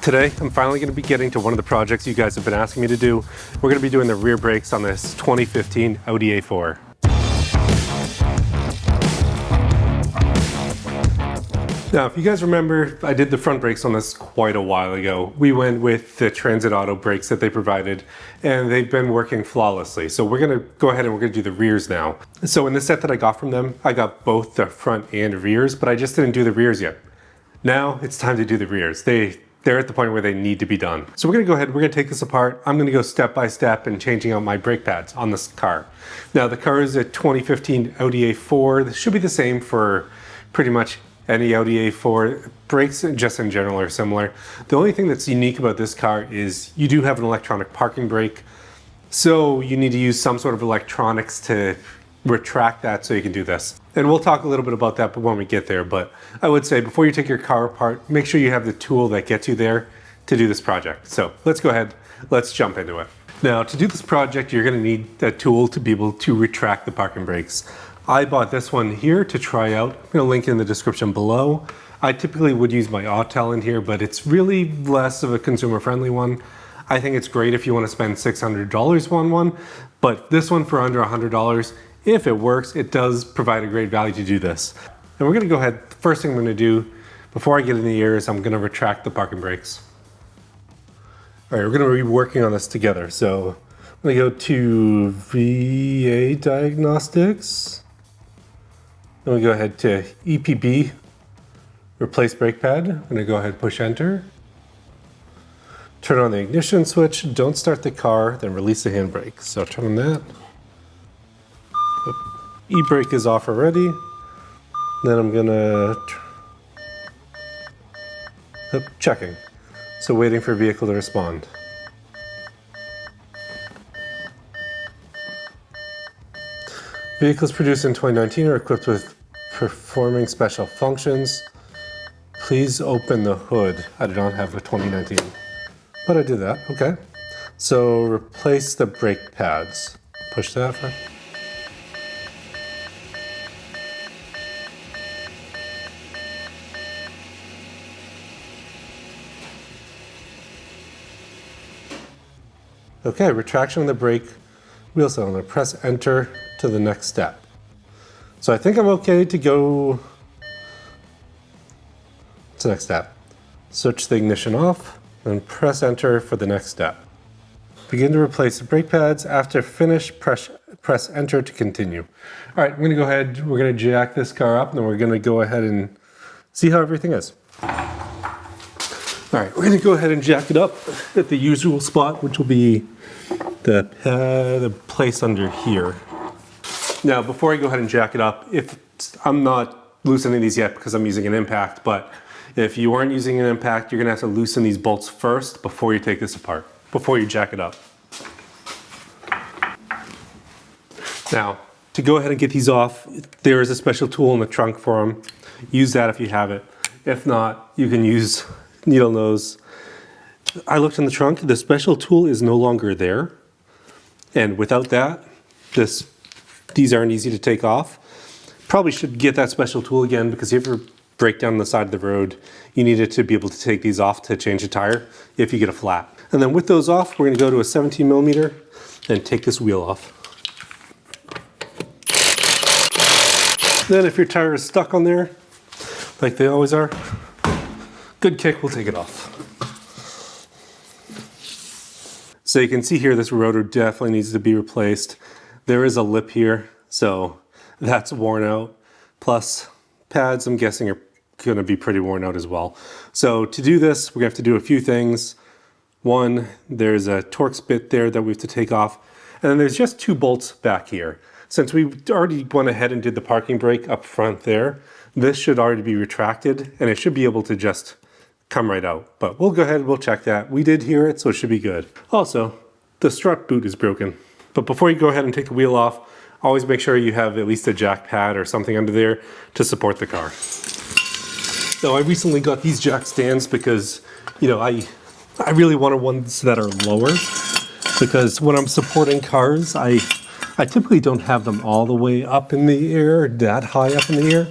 Today, I'm finally going to be getting to one of the projects you guys have been asking me to do. We're going to be doing the rear brakes on this 2015 Audi A4. Now, if you guys remember, I did the front brakes on this quite a while ago. We went with the Transit Auto brakes that they provided, and they've been working flawlessly. So we're gonna go ahead and we're gonna do the rears now. So in the set that I got from them, I got both the front and rears, but I just didn't do the rears yet. Now it's time to do the rears. They're at the point where they need to be done. So we're gonna go ahead, we're gonna take this apart. I'm gonna go step by step and changing out my brake pads on this car. Now the car is a 2015 Audi A4. This should be the same for pretty much any Audi A4. Brakes just in general are similar. The only thing that's unique about this car is you do have an electronic parking brake. So you need to use some sort of electronics to retract that so you can do this. And we'll talk a little bit about that when we get there, but I would say before you take your car apart, make sure you have the tool that gets you there to do this project. So let's go ahead, let's jump into it. Now to do this project, you're gonna need a tool to be able to retract the parking brakes. I bought this one here to try out. I'm gonna link in the description below. I typically would use my Autel in here, but it's really less of a consumer-friendly one. I think it's great if you wanna spend $600 on one, but this one for under $100, if it works, it does provide a great value to do this. And we're gonna go ahead, the first thing I'm gonna do, before I get in the ear, is I'm gonna retract the parking brakes. All right, we're gonna be working on this together. So I'm gonna go to V8 diagnostics. Then we go ahead to EPB, replace brake pad. I'm gonna go ahead and push enter. Turn on the ignition switch, don't start the car, then release the handbrake. So turn on that. E-brake is off already. Then I'm gonna, checking. So waiting for vehicle to respond. Vehicles produced in 2019 are equipped with performing special functions. Please open the hood. I do not have a 2019, but I did that, okay. So replace the brake pads. Push that for. Okay, retraction of the brake wheel cell. I'm gonna press enter to the next step. So I think I'm okay to go to the next step. Switch the ignition off, then press enter for the next step. Begin to replace the brake pads. After finish, press enter to continue. All right, we're gonna go ahead, we're gonna jack this car up, and then we're gonna go ahead and see how everything is. All right, we're gonna go ahead and jack it up at the usual spot, which will be the place under here. Now, before I go ahead and jack it up, if I'm not loosening these yet because I'm using an impact, but if you aren't using an impact, you're gonna have to loosen these bolts first before you take this apart, before you jack it up. Now, to go ahead and get these off, there is a special tool in the trunk for them. Use that if you have it. If not, you can use needle nose. I looked in the trunk, the special tool is no longer there. And without that, these aren't easy to take off. Probably should get that special tool again, because if you ever break down the side of the road, you need it to be able to take these off to change a tire if you get a flat. And then with those off, we're gonna go to a 17 millimeter and take this wheel off. Then if your tire is stuck on there, like they always are, good kick will take it off. So you can see here, this rotor definitely needs to be replaced. There is a lip here, so that's worn out. Plus pads, I'm guessing, are gonna be pretty worn out as well. So to do this, we're gonna have to do a few things. One, there's a Torx bit there that we have to take off. And then there's just two bolts back here. Since we already went ahead and did the parking brake up front there, this should already be retracted and it should be able to just come right out. But we'll go ahead and we'll check that. We did hear it, so it should be good. Also, the strut boot is broken. But before you go ahead and take the wheel off, always make sure you have at least a jack pad or something under there to support the car. Now, I recently got these jack stands because, you know, I really wanted ones that are lower, because when I'm supporting cars, I typically don't have them all the way up in the air, that high up in the air.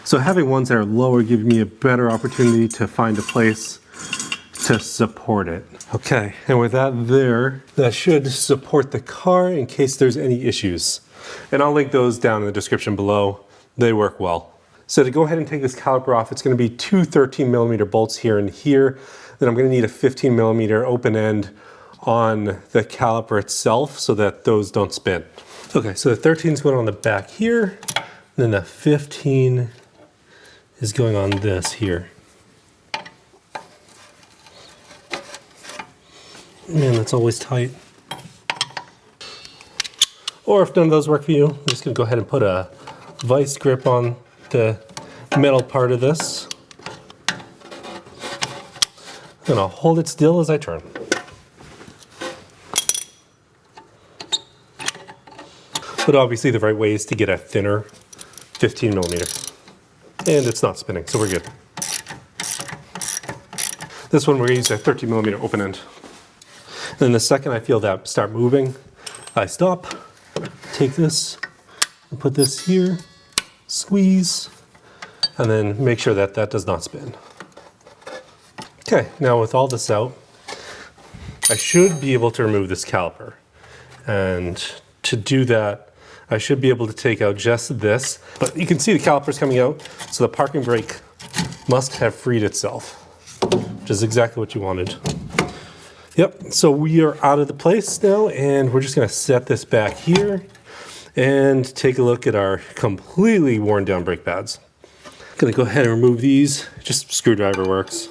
So having ones that are lower gives me a better opportunity to find a place to support it. Okay, and with that there, that should support the car in case there's any issues. And I'll link those down in the description below. They work well. So to go ahead and take this caliper off, it's going to be two 13mm bolts here and here. Then I'm going to need a 15mm open end on the caliper itself so that those don't spin. Okay, so the 13 is going on the back here, and then the 15 is going on this here. Man, that's always tight. Or if none of those work for you, I'm just going to go ahead and put a vice grip on the metal part of this. I'm going to hold it still as I turn. But obviously the right way is to get a thinner 15mm. And it's not spinning, so we're good. This one we're going to use a 13mm open end. And then the second I feel that start moving, I stop, take this, and put this here, squeeze, and then make sure that that does not spin. Okay, now with all this out, I should be able to remove this caliper. And to do that, I should be able to take out just this, but you can see the caliper's coming out, so the parking brake must have freed itself, which is exactly what you wanted. Yep, so we are out of the place now, and we're just gonna set this back here and take a look at our completely worn down brake pads. Gonna go ahead and remove these, just screwdriver works.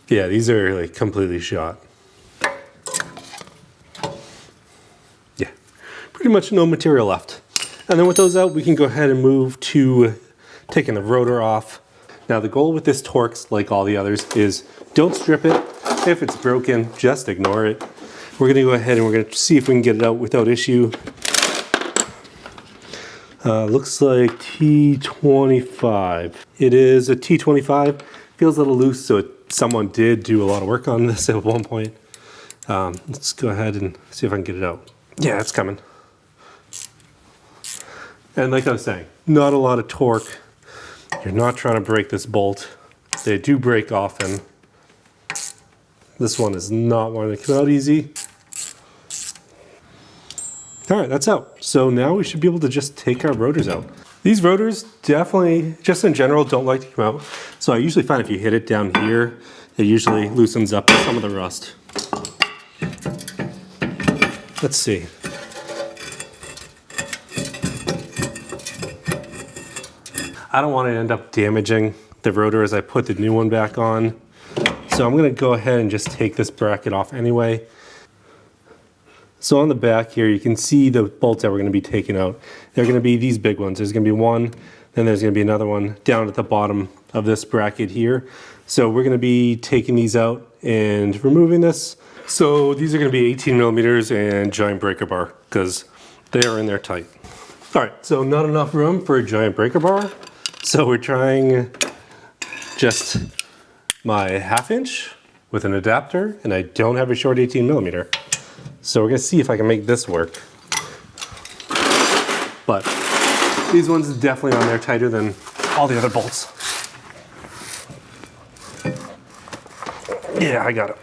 Yeah, these are like completely shot. Yeah, pretty much no material left. And then with those out, we can go ahead and move to taking the rotor off. Now the goal with this Torx, like all the others, is don't strip it. If it's broken, just ignore it. We're gonna go ahead and we're gonna see if we can get it out without issue. Looks like T25. It is a T25. Feels a little loose, so someone did do a lot of work on this at one point. Let's go ahead and see if I can get it out. Yeah, it's coming. And like I was saying, not a lot of torque. You're not trying to break this bolt. They do break often. This one is not one that come out easy. All right, that's out. So now we should be able to just take our rotors out. These rotors definitely, just in general, don't like to come out. So I usually find if you hit it down here, it usually loosens up some of the rust. Let's see. I don't want to end up damaging the rotor as I put the new one back on. So I'm going to go ahead and just take this bracket off anyway. So on the back here, you can see the bolts that we're going to be taking out. They're going to be these big ones. There's going to be one, then there's going to be another one down at the bottom of this bracket here. So we're going to be taking these out and removing this. So these are going to be 18mm and giant breaker bar because they are in there tight. All right, so not enough room for a giant breaker bar. So we're trying just my 1/2 inch with an adapter, and I don't have a short 18mm. So we're gonna see if I can make this work. But these ones are definitely on there tighter than all the other bolts. Yeah, I got it.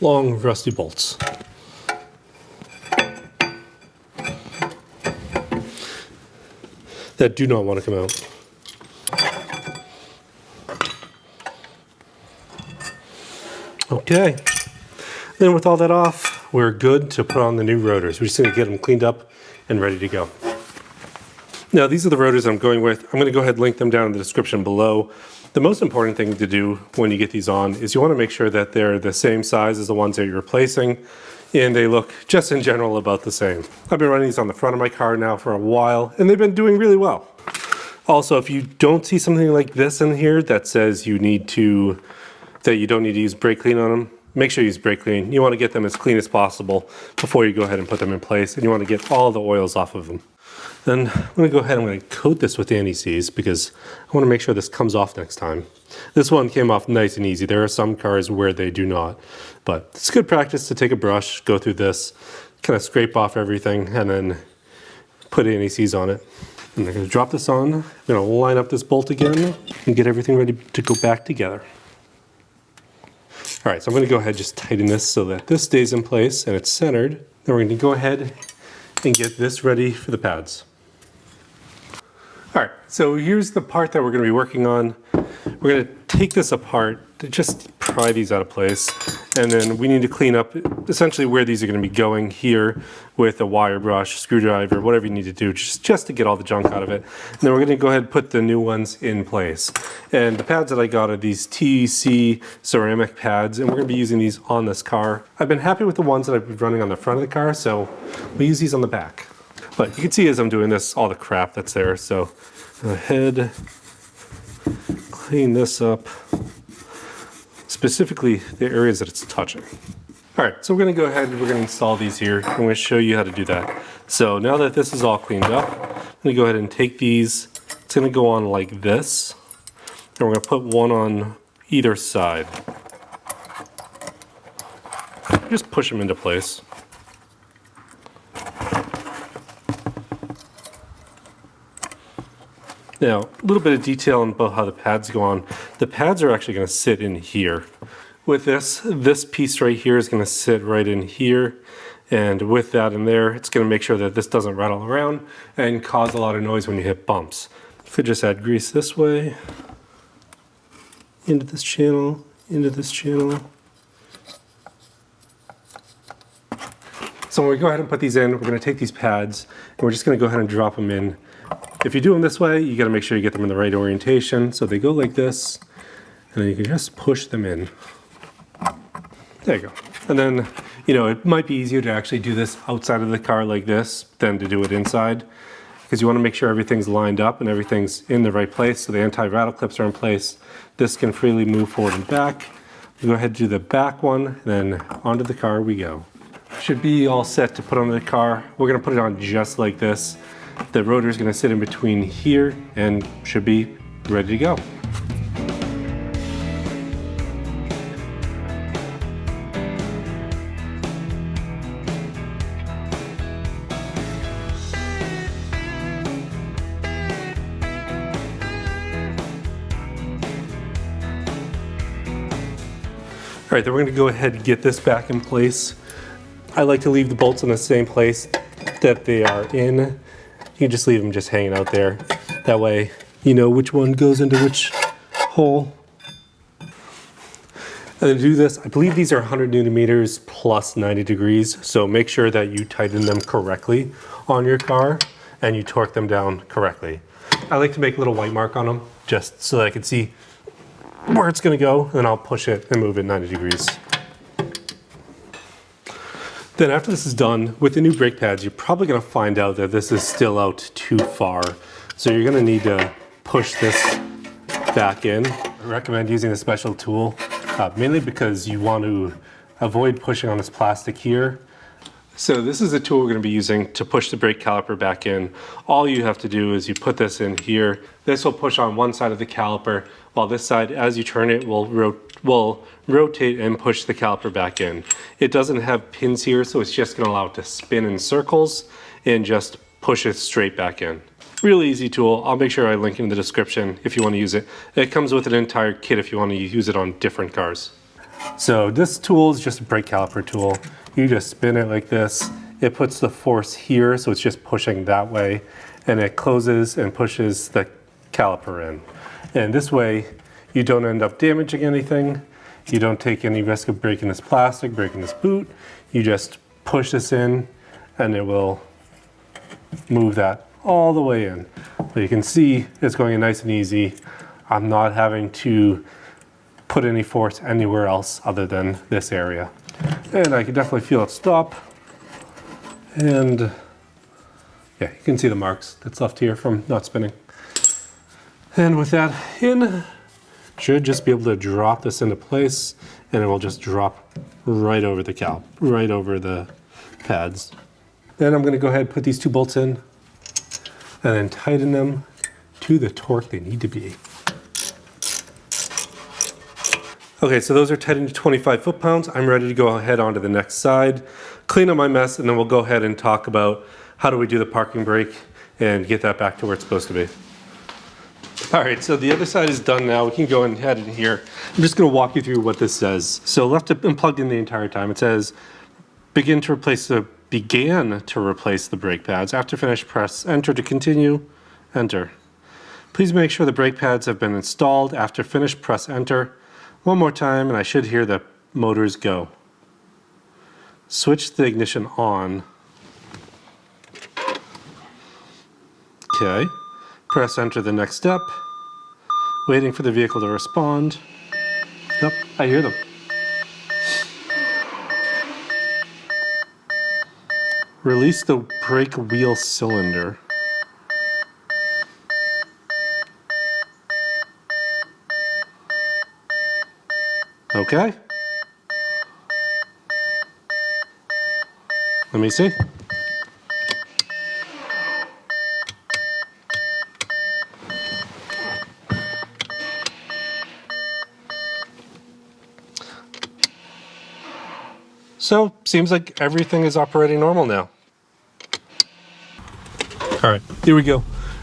Long, rusty bolts. That do not want to come out. Okay, then with all that off, we're good to put on the new rotors. We're just gonna get them cleaned up and ready to go. Now these are the rotors I'm going with. I'm gonna go ahead and link them down in the description below. The most important thing to do when you get these on is you wanna make sure that they're the same size as the ones that you're replacing, and they look just in general about the same. I've been running these on the front of my car now for a while, and they've been doing really well. Also, if you don't see something like this in here that says you don't need to use brake clean on them, make sure you use brake clean. You want to get them as clean as possible before you go ahead and put them in place, and you want to get all the oils off of them. Then I'm going to go ahead and I'm going to coat this with anti-seize because I want to make sure this comes off next time. This one came off nice and easy. There are some cars where they do not, but it's good practice to take a brush, go through this, kind of scrape off everything and then put anti-seize on it. And I'm going to drop this on. I'm going to line up this bolt again and get everything ready to go back together. All right, so I'm going to go ahead and just tighten this so that this stays in place and it's centered. Then we're going to go ahead and get this ready for the pads. All right, so here's the part that we're going to be working on. We're going to take this apart to just pry these out of place, and then we need to clean up essentially where these are going to be going here with a wire brush, screwdriver, whatever you need to do just to get all the junk out of it. And then we're going to go ahead and put the new ones in place. And the pads that I got are these TEC ceramic pads, and we're going to be using these on this car. I've been happy with the ones that I've been running on the front of the car, so we'll use these on the back. But you can see as I'm doing this, all the crap that's there. So go ahead, clean this up, specifically the areas that it's touching. All right, so we're gonna go ahead and we're gonna install these here. I'm gonna show you how to do that. So now that this is all cleaned up, I'm gonna go ahead and take these. It's gonna go on like this, and we're gonna put one on either side. Just push them into place. Now, a little bit of detail about how the pads go on. The pads are actually going to sit in here. With this piece right here is going to sit right in here. And with that in there, it's going to make sure that this doesn't rattle around and cause a lot of noise when you hit bumps. If we just add grease this way, into this channel, into this channel. So when we go ahead and put these in, we're going to take these pads and we're just going to go ahead and drop them in. If you do them this way, you got to make sure you get them in the right orientation. So they go like this, and then you can just push them in. There you go. And then, you know, it might be easier to actually do this outside of the car like this than to do it inside, because you want to make sure everything's lined up and everything's in the right place. So the anti-rattle clips are in place. This can freely move forward and back. We go ahead and do the back one, and then onto the car we go. Should be all set to put on the car. We're going to put it on just like this. The rotor is going to sit in between here and should be ready to go. All right, then we're going to go ahead and get this back in place. I like to leave the bolts in the same place that they are in. You can just leave them just hanging out there. That way you know which one goes into which hole. And to do this, I believe these are 100 newton-meters plus 90 degrees. So make sure that you tighten them correctly on your car and you torque them down correctly. I like to make a little white mark on them just so that I can see where it's going to go, and then I'll push it and move it 90 degrees. Then after this is done, with the new brake pads, you're probably going to find out that this is still out too far. So you're going to need to push this back in. I recommend using a special tool, mainly because you want to avoid pushing on this plastic here. So this is the tool we're going to be using to push the brake caliper back in. All you have to do is you put this in here. This will push on one side of the caliper, while this side, as you turn it, will rotate and push the caliper back in. It doesn't have pins here, so it's just going to allow it to spin in circles and just push it straight back in. Really easy tool. I'll make sure I link in the description if you want to use it. It comes with an entire kit if you want to use it on different cars. So this tool is just a brake caliper tool. You just spin it like this. It puts the force here, so it's just pushing that way, and it closes and pushes the caliper in. And this way, you don't end up damaging anything. You don't take any risk of breaking this plastic, breaking this boot. You just push this in, and it will move that all the way in. So you can see it's going in nice and easy. I'm not having to put any force anywhere else other than this area. And I can definitely feel it stop. And yeah, you can see the marks that's left here from not spinning. And with that in, should just be able to drop this into place, and it will just drop right over the right over the pads. Then I'm going to go ahead and put these two bolts in, and then tighten them to the torque they need to be. Okay, so those are 10 to 25 foot-pounds. I'm ready to go ahead onto the next side, clean up my mess, and then we'll go ahead and talk about how do we do the parking brake and get that back to where it's supposed to be. All right, so the other side is done now. We can go ahead in here. I'm just gonna walk you through what this says. So left it plugged in the entire time. It says, began to replace the brake pads. After finish, press enter to continue, enter. Please make sure the brake pads have been installed. After finish, press enter. One more time, and I should hear the motors go. Switch the ignition on. Okay. Press enter the next step. Waiting for the vehicle to respond. Nope, I hear them. Release the brake wheel cylinder. Okay. Let me see. So, seems like everything is operating normal now. All right, here we go.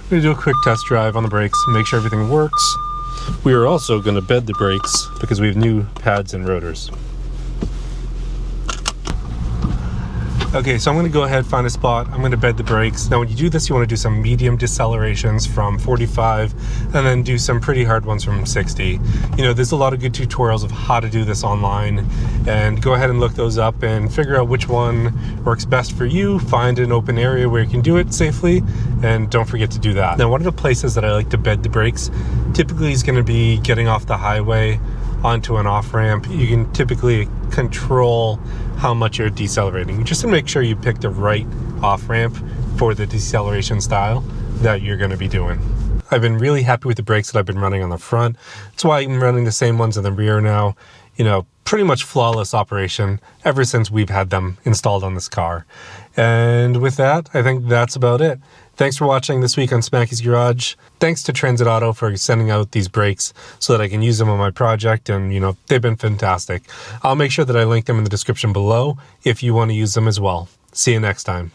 We're gonna do a quick test drive on the brakes and make sure everything works. We are also gonna bed the brakes because we have new pads and rotors. Okay, so I'm gonna go ahead, find a spot. I'm gonna bed the brakes. Now when you do this, you wanna do some medium decelerations from 45 and then do some pretty hard ones from 60. You know, there's a lot of good tutorials of how to do this online, and go ahead and look those up and figure out which one works best for you. Find an open area where you can do it safely, and don't forget to do that. Now, one of the places that I like to bed the brakes typically is gonna be getting off the highway onto an off-ramp. You can typically control how much you're decelerating, just to make sure you pick the right off-ramp for the deceleration style that you're going to be doing. I've been really happy with the brakes that I've been running on the front. That's why I'm running the same ones in the rear now. You know, pretty much flawless operation ever since we've had them installed on this car. And with that, I think that's about it. Thanks for watching this week on Smackey's Garage. Thanks to Transit Auto for sending out these brakes so that I can use them on my project, and you know, they've been fantastic. I'll make sure that I link them in the description below if you want to use them as well. See you next time.